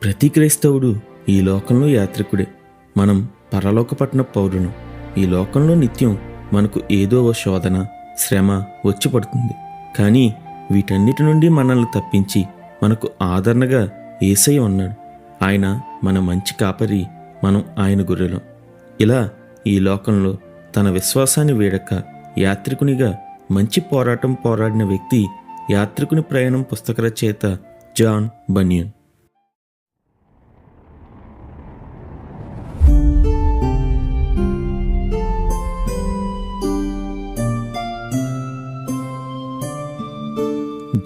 ప్రతి క్రైస్తవుడు ఈ లోకంలో యాత్రికుడే. మనం పరలోకపట్న పౌరులు. ఈ లోకంలో నిత్యం మనకు ఏదో ఓ శోధన, శ్రమ వచ్చి పడుతుంది. కానీ వీటన్నిటి నుండి మనల్ని తప్పించి మనకు ఆదరణగా యేసయ్య ఉన్నాడు. ఆయన మన మంచి కాపరి, మనం ఆయన గొర్రెలం. ఇలా ఈ లోకంలో తన విశ్వాసాన్ని వీడక యాత్రికునిగా మంచి పోరాటం పోరాడిన వ్యక్తి యాత్రికుని ప్రయాణం పుస్తక రచయిత జాన్ బనియన్.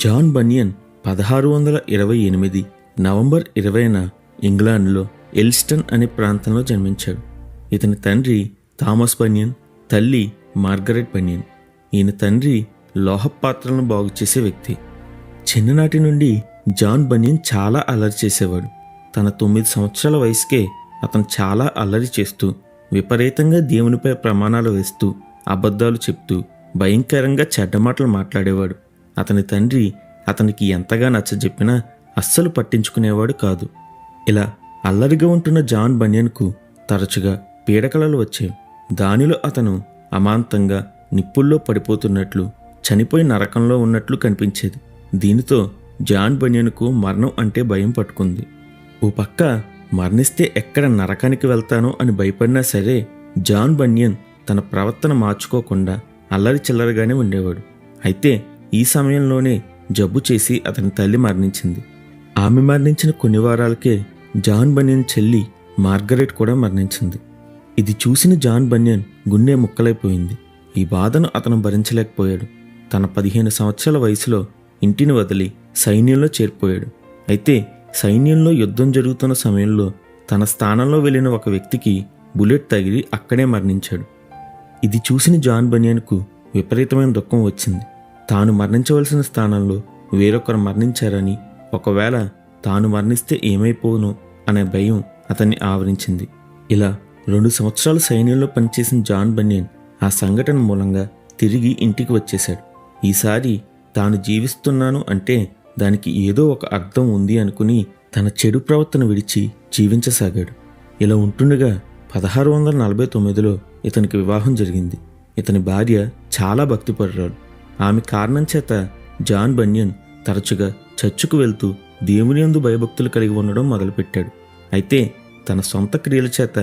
జాన్ బనియన్ 1628 నవంబర్ 20న ఇంగ్లాండ్లో ఎల్స్టన్ అనే ప్రాంతంలో జన్మించాడు. ఇతని తండ్రి థామస్ బనియన్, తల్లి మార్గరెట్ బనియన్. ఈయన తండ్రి లోహపు పాత్రలను బాగు చేసే వ్యక్తి. చిన్ననాటి నుండి జాన్ బనియన్ చాలా అల్లరి చేసేవాడు. తన 9 సంవత్సరాల వయసుకే అతను చాలా అల్లరి చేస్తూ, విపరీతంగా దేవునిపై ప్రమాణాలు వేస్తూ, అబద్ధాలు చెప్తూ, భయంకరంగా చెడ్డమాటలు మాట్లాడేవాడు. అతని తండ్రి అతనికి ఎంతగా నచ్చజెప్పినా అస్సలు పట్టించుకునేవాడు కాదు. ఇలా అల్లరిగా ఉంటున్న జాన్ బనియన్కు తరచుగా పీడకలలు వచ్చేవి. దానిలో అతను అమాంతంగా నిప్పుల్లో పడిపోతున్నట్లు, చనిపోయి నరకంలో ఉన్నట్లు కనిపించేది. దీనితో జాన్ బనియన్కు మరణం అంటే భయం పట్టుకుంది. ఓ పక్క మరణిస్తే ఎక్కడ నరకానికి వెళ్తానో అని భయపడినా సరే, జాన్ బనియన్ తన ప్రవర్తన మార్చుకోకుండా అల్లరి చిల్లరగానే ఉండేవాడు. అయితే ఈ సమయంలోనే జబ్బు చేసి అతని తల్లి మరణించింది. ఆమె మరణించిన కొన్ని వారాలకే జాన్ బనియన్ చెల్లి మార్గరెట్ కూడా మరణించింది. ఇది చూసిన జాన్ బనియన్ గుండె ముక్కలైపోయింది. ఈ బాధను అతను భరించలేకపోయాడు. తన 15 సంవత్సరాల వయసులో ఇంటిని వదిలి సైన్యంలో చేరిపోయాడు. అయితే సైన్యంలో యుద్ధం జరుగుతున్న సమయంలో తన స్థానంలో వెళ్ళిన ఒక వ్యక్తికి బుల్లెట్ తగిలి అక్కడే మరణించాడు. ఇది చూసిన జాన్ బనియన్కు విపరీతమైన దుఃఖం వచ్చింది. తాను మరణించవలసిన స్థానంలో వేరొకరు మరణించారని, ఒకవేళ తాను మరణిస్తే ఏమైపోను అనే భయం అతన్ని ఆవరించింది. ఇలా 2 సంవత్సరాలు సైన్యంలో పనిచేసిన జాన్ బనియన్ ఆ సంఘటన మూలంగా తిరిగి ఇంటికి వచ్చేశాడు. ఈసారి తాను జీవిస్తున్నాను అంటే దానికి ఏదో ఒక అర్థం ఉంది అనుకుని తన చెడు ప్రవర్తన విడిచి జీవించసాగాడు. ఇలా ఉంటుండగా 1649లో ఇతనికి వివాహం జరిగింది. ఇతని భార్య చాలా భక్తిపరురాలు. ఆమె కారణం చేత జాన్ బనియన్ తరచుగా చర్చుకు వెళ్తూ దేవుని యందు భయభక్తులు కలిగి ఉండడం మొదలుపెట్టాడు. అయితే తన సొంత క్రియల చేత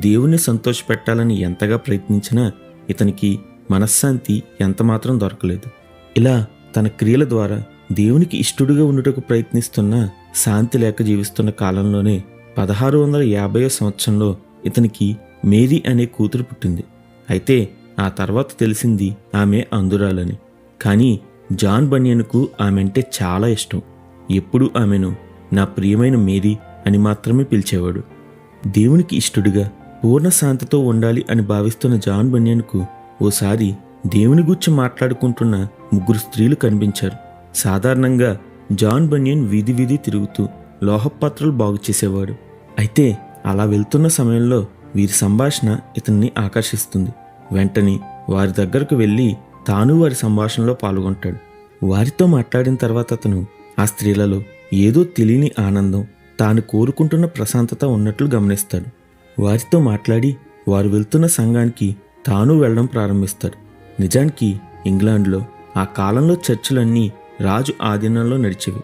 దేవుణ్ణి సంతోషపెట్టాలని ఎంతగా ప్రయత్నించినా ఇతనికి మనశ్శాంతి ఎంతమాత్రం దొరకలేదు. ఇలా తన క్రియల ద్వారా దేవునికి ఇష్టడుగా ఉండుటకు ప్రయత్నిస్తున్నా శాంతి లేక జీవిస్తున్న కాలంలోనే 1650 సంవత్సరంలో ఇతనికి మేరీ అనే కూతురు పుట్టింది. అయితే ఆ తర్వాత తెలిసింది ఆమె అంధురాలని. కానీ జాన్ బనియన్కు ఆమె అంటే చాలా ఇష్టం. ఎప్పుడూ ఆమెను నా ప్రియమైన మేరీ అని మాత్రమే పిలిచేవాడు. దేవునికి ఇష్టడుగా పూర్ణ శాంతితో ఉండాలి అని భావిస్తున్న జాన్ బనియన్కు ఓసారి దేవుని గురించి మాట్లాడుకుంటున్న 3 స్త్రీలు కనిపించారు. సాధారణంగా జాన్ బనియన్ వీధి వీధి తిరుగుతూ లోహపాత్రలు బాగు చేసేవాడు. అయితే అలా వెళ్తున్న సమయంలో వీరి సంభాషణ ఇతన్ని ఆకర్షిస్తుంది. వెంటనే వారి దగ్గరకు వెళ్ళి తాను వారి సంభాషణలో పాల్గొంటాడు. వారితో మాట్లాడిన తర్వాత అతను ఆ స్త్రీలలో ఏదో తెలియని ఆనందం, తాను కోరుకుంటున్న ప్రశాంతత ఉన్నట్లు గమనిస్తాడు. వారితో మాట్లాడి వారు వెళ్తున్న సంఘానికి తాను వెళ్ళడం ప్రారంభిస్తాడు. నిజానికి ఇంగ్లాండ్లో ఆ కాలంలో చర్చిలన్నీ రాజు ఆధీనంలో నడిచేవి.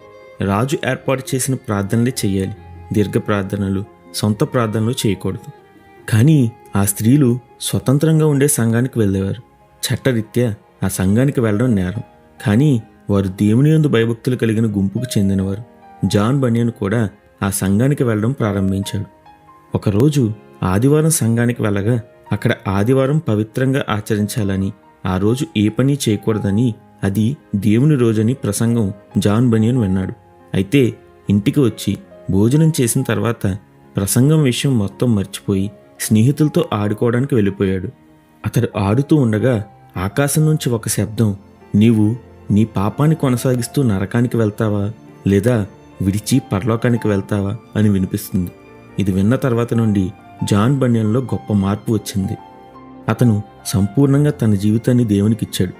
రాజు ఏర్పాటు చేసిన ప్రార్థనలే చెయ్యాలి. దీర్ఘ ప్రార్థనలు, సొంత ప్రార్థనలు చేయకూడదు. కానీ ఆ స్త్రీలు స్వతంత్రంగా ఉండే సంఘానికి వెళ్ళేవారు. చట్టరీత్యా ఆ సంఘానికి వెళ్ళడం నేరం. కానీ వారు దేవుని యందు భయభక్తులు కలిగిన గుంపుకు చెందినవారు. జాన్ బనియన్ కూడా ఆ సంఘానికి వెళ్ళడం ప్రారంభించాడు. ఒకరోజు ఆదివారం సంఘానికి వెళ్ళగా అక్కడ ఆదివారం పవిత్రంగా ఆచరించాలని, ఆ రోజు ఏ పని చేయకూడదని, అది దేవుని రోజని ప్రసంగం జాన్ బనియన్ విన్నాడు. అయితే ఇంటికి వచ్చి భోజనం చేసిన తర్వాత ప్రసంగం విషయం మొత్తం మర్చిపోయి స్నేహితులతో ఆడుకోవడానికి వెళ్ళిపోయాడు. అతడు ఆడుతూ ఉండగా ఆకాశం నుంచి ఒక శబ్దం, నీవు నీ పాపాన్ని కొనసాగిస్తూ నరకానికి వెళ్తావా లేదా విడిచి పరలోకానికి వెళ్తావా అని వినిపిస్తుంది. ఇది విన్న తర్వాత నుండి జాన్ బనియన్లో గొప్ప మార్పు వచ్చింది. అతను సంపూర్ణంగా తన జీవితాన్ని దేవునికిచ్చాడు.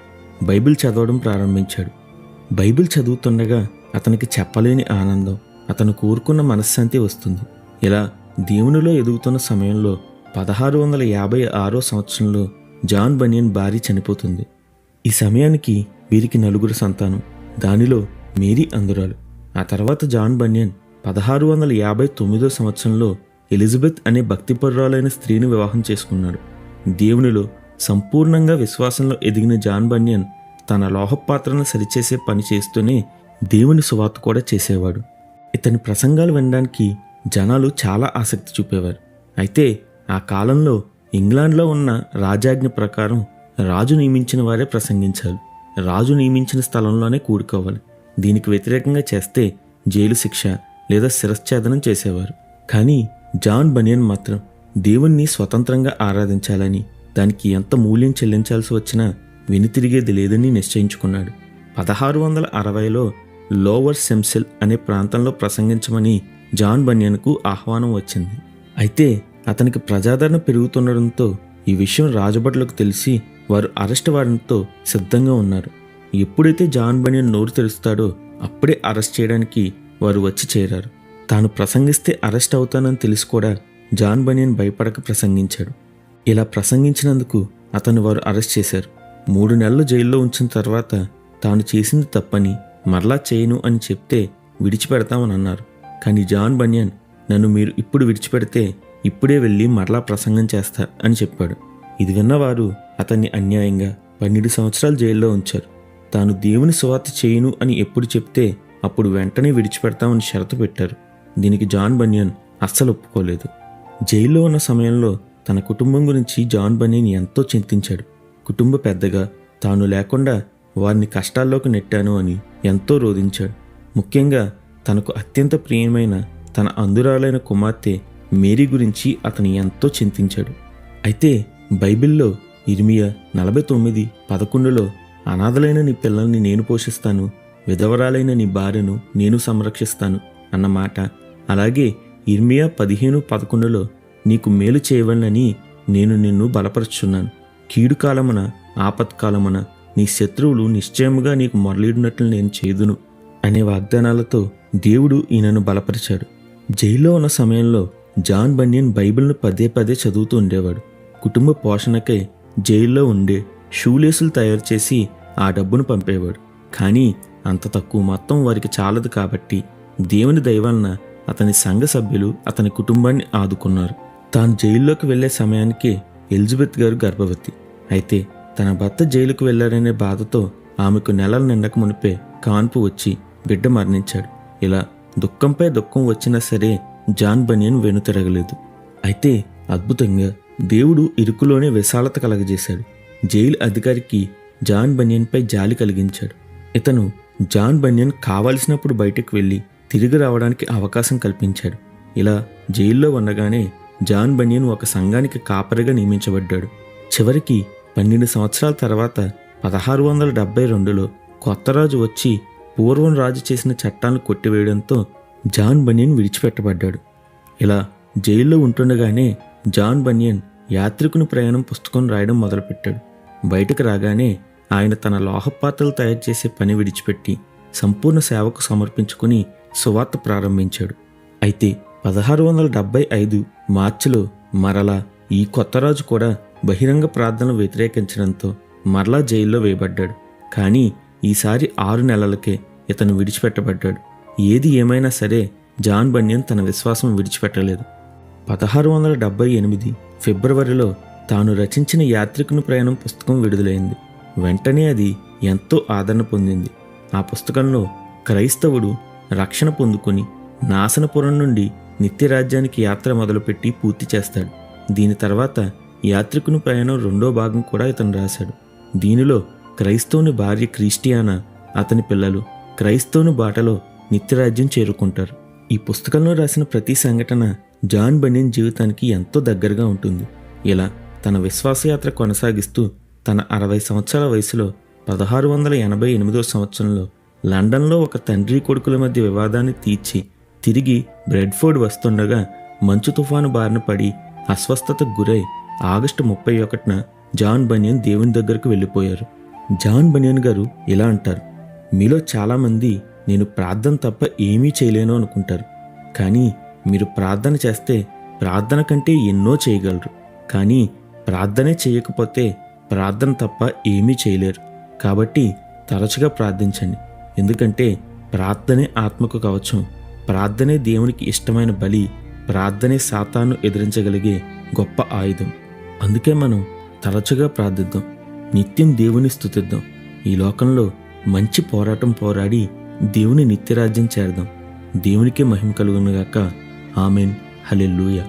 బైబిల్ చదవడం ప్రారంభించాడు. బైబిల్ చదువుతుండగా అతనికి చెప్పలేని ఆనందం, అతను కోరుకున్న మనశ్శాంతి వస్తుంది. ఇలా దేవునిలో ఎదుగుతున్న సమయంలో 1656 సంవత్సరంలో జాన్ బనియన్ భార్య చనిపోతుంది. ఈ సమయానికి వీరికి 4 సంతానం, దానిలో మేరీ అందురాలు. ఆ తర్వాత జాన్ బనియన్ 1659 సంవత్సరంలో ఎలిజబెత్ అనే భక్తిపరురాలైన స్త్రీని వివాహం చేసుకున్నాడు. దేవునిలో సంపూర్ణంగా విశ్వాసంలో ఎదిగిన జాన్ బనియన్ తన లోహపాత్రను సరిచేసే పని చేస్తూనే దేవుని సువార్త కూడా చేసేవాడు. ఇతని ప్రసంగాలు వినడానికి జనాలు చాలా ఆసక్తి చూపేవారు. అయితే ఆ కాలంలో ఇంగ్లాండ్లో ఉన్న రాజాజ్ఞ ప్రకారం రాజు నియమించిన వారే ప్రసంగించాలి. రాజు నియమించిన స్థలంలోనే కూడుకోవాలి. దీనికి వ్యతిరేకంగా చేస్తే జైలు శిక్ష లేదా శిరశ్ఛేదనం చేసేవారు. కానీ జాన్ బనియన్ మాత్రం దేవుణ్ణి స్వతంత్రంగా ఆరాధించాలని, దానికి ఎంత మూల్యం చెల్లించాల్సి వచ్చినా వెనుతిరిగేది లేదని నిశ్చయించుకున్నాడు. 1660లో లోవర్ సెమ్సెల్ అనే ప్రాంతంలో ప్రసంగించమని జాన్ బనియన్కు ఆహ్వానం వచ్చింది. అయితే అతనికి ప్రజాదరణ పెరుగుతుండడంతో ఈ విషయం రాజభటులకు తెలిసి వారు అరెస్ట్ వారెంట్తో సిద్ధంగా ఉన్నారు. ఎప్పుడైతే జాన్ బనియన్ నోరు తెరుస్తాడో అప్పుడే అరెస్ట్ చేయడానికి వారు వచ్చి చేరారు. తాను ప్రసంగిస్తే అరెస్ట్ అవుతానని తెలిసి కూడా జాన్ బనియన్ భయపడక ప్రసంగించాడు. ఇలా ప్రసంగించినందుకు అతను వారు అరెస్ట్ చేశారు. 3 నెలలు జైల్లో ఉంచిన తర్వాత తాను చేసింది తప్పని, మరలా చేయను అని చెప్తే విడిచిపెడతామని అన్నారు. కానీ జాన్ బనియన్, నన్ను మీరు ఇప్పుడు విడిచిపెడితే ఇప్పుడే వెళ్ళి మరలా ప్రసంగం చేస్తా అని చెప్పాడు. ఇది విన్నవారు అతన్ని అన్యాయంగా 12 సంవత్సరాలు జైల్లో ఉంచారు. తాను దేవుని సువార్త చేయను అని ఎప్పుడు చెప్తే అప్పుడు వెంటనే విడిచిపెడతామని షరతు పెట్టారు. దీనికి జాన్ బనియన్ అస్సలు ఒప్పుకోలేదు. జైల్లో ఉన్న సమయంలో తన కుటుంబం గురించి జాన్ బనియన్ ఎంతో చింతించాడు. కుటుంబ పెద్దగా తాను లేకుండా వారిని కష్టాల్లోకి నెట్టాను అని ఎంతో రోధించాడు. ముఖ్యంగా తనకు అత్యంత ప్రియమైన తన అందురాలైన కుమార్తె మేరీ గురించి అతను ఎంతో చింతించాడు. అయితే బైబిల్లో ఇర్మియా 49:11లో అనాథలైన నీ పిల్లల్ని నేను పోషిస్తాను, విధవరాలైన నీ భార్యను నేను సంరక్షిస్తాను అన్న మాట, అలాగే ఇర్మియా 15:11లో నీకు మేలు చేయవలనని నేను నిన్ను బలపరుచున్నాను, కీడు కాలమున ఆపత్కాలమున నీ శత్రువులు నిశ్చయముగా నీకు మొరలిడినట్లు నేను చేదును అనే వాగ్దానాలతో దేవుడు ఈయనను బలపరిచాడు. జైల్లో ఉన్న సమయంలో జాన్ బనియన్ బైబిల్ను పదే పదే చదువుతూ ఉండేవాడు. కుటుంబ పోషణకై జైల్లో ఉండే షూలేసులు తయారు చేసి ఆ డబ్బును పంపేవాడు. కానీ అంత తక్కువ మొత్తం వారికి చాలదు కాబట్టి దేవుని దయ వలన అతని సంఘ సభ్యులు అతని కుటుంబాన్ని ఆదుకున్నారు. తాను జైల్లోకి వెళ్లే సమయానికి ఎలిజబెత్ గారు గర్భవతి. అయితే తన భర్త జైలుకు వెళ్లాడనే బాధతో ఆమెకు నెలలు నిండక మునిపే కాన్పు వచ్చి బిడ్డ మరణించాడు. ఇలా దుఃఖంపై దుఃఖం వచ్చినా సరే జాన్ బనియన్ వెనుతిరగలేదు. అయితే అద్భుతంగా దేవుడు ఇరుకులోనే విశాలత కలగజేశాడు. జైలు అధికారికి జాన్ బనియన్పై జాలి కలిగించాడు. ఇతను జాన్ బనియన్ కావలసినప్పుడు బయటకు వెళ్ళి తిరిగి రావడానికి అవకాశం కల్పించాడు. ఇలా జైల్లో ఉండగానే జాన్ బనియన్ ఒక సంఘానికి కాపరిగా నియమించబడ్డాడు. చివరికి 12 సంవత్సరాల తర్వాత 1672లో కొత్త రాజు వచ్చి పూర్వం రాజు చేసిన చట్టాలను కొట్టివేయడంతో జాన్ బనియన్ విడిచిపెట్టబడ్డాడు. ఇలా జైల్లో ఉంటుండగానే జాన్ బనియన్ యాత్రికుని ప్రయాణం పుస్తకం రాయడం మొదలుపెట్టాడు. బయటకు రాగానే ఆయన తన లోహపాత్రలు తయారు చేసే పని విడిచిపెట్టి సంపూర్ణ సేవకు సమర్పించుకుని సువార్త ప్రారంభించాడు. అయితే 1675 మార్చిలో మరలా ఈ కొత్త రాజు కూడా బహిరంగ ప్రార్థనలు వ్యతిరేకించడంతో మరలా జైల్లో వేయబడ్డాడు. కానీ ఈసారి 6 నెలలకే ఇతను విడిచిపెట్టబడ్డాడు. ఏది ఏమైనా సరే జాన్ బనియన్ తన విశ్వాసం విడిచిపెట్టలేదు. 1678 ఫిబ్రవరిలో తాను రచించిన యాత్రికుని ప్రయాణం పుస్తకం విడుదలైంది. వెంటనే అది ఎంతో ఆదరణ పొందింది. ఆ పుస్తకంలో క్రైస్తవుడు రక్షణ పొందుకొని నాశనపురం నుండి నిత్యరాజ్యానికి యాత్ర మొదలుపెట్టి పూర్తి చేస్తాడు. దీని తర్వాత యాత్రికుని ప్రయాణం 2వ భాగం కూడా ఇతను రాశాడు. దీనిలో క్రైస్తవుని భార్య క్రిస్టియానా, అతని పిల్లలు క్రైస్తవుని బాటలో నిత్యరాజ్యం చేరుకుంటారు. ఈ పుస్తకంలో రాసిన ప్రతి సంఘటన జాన్ బనియన్ జీవితానికి ఎంతో దగ్గరగా ఉంటుంది. ఇలా తన విశ్వాసయాత్ర కొనసాగిస్తూ తన 60 సంవత్సరాల వయసులో 1688 సంవత్సరంలో లండన్లో ఒక తండ్రి కొడుకుల మధ్య వివాదాన్ని తీర్చి తిరిగి బ్రెడ్ఫోర్డ్ వస్తుండగా మంచు తుఫాను బారిన పడి అస్వస్థతకు గురై ఆగస్టు 31న జాన్ బనియన్ దేవుని దగ్గరకు వెళ్ళిపోయారు. జాన్ బనియన్ గారు ఇలా అంటారు, మీలో చాలామంది నేను ప్రార్థన తప్ప ఏమీ చేయలేను అనుకుంటారు. కానీ మీరు ప్రార్థన చేస్తే ప్రార్థన కంటే ఎన్నో చేయగలరు. కానీ ప్రార్థనే చేయకపోతే ప్రార్థన తప్ప ఏమీ చేయలేరు. కాబట్టి తరచుగా ప్రార్థించండి. ఎందుకంటే ప్రార్థనే ఆత్మకు కవచం. ప్రార్థనే దేవునికి ఇష్టమైన బలి. ప్రార్థనే సాతాను ఎదిరించగలిగే గొప్ప ఆయుధం. అందుకే మనం తరచుగా ప్రార్థిద్దాం. నిత్యం దేవుని స్తుతిద్దాం. ఈ లోకంలో మంచి పోరాటం పోరాడి దేవుని నిత్యరాజ్యం చేరదాం. దేవునికి మహిమ కలుగునుగాక. ఆమెన్. హల్లెలూయా.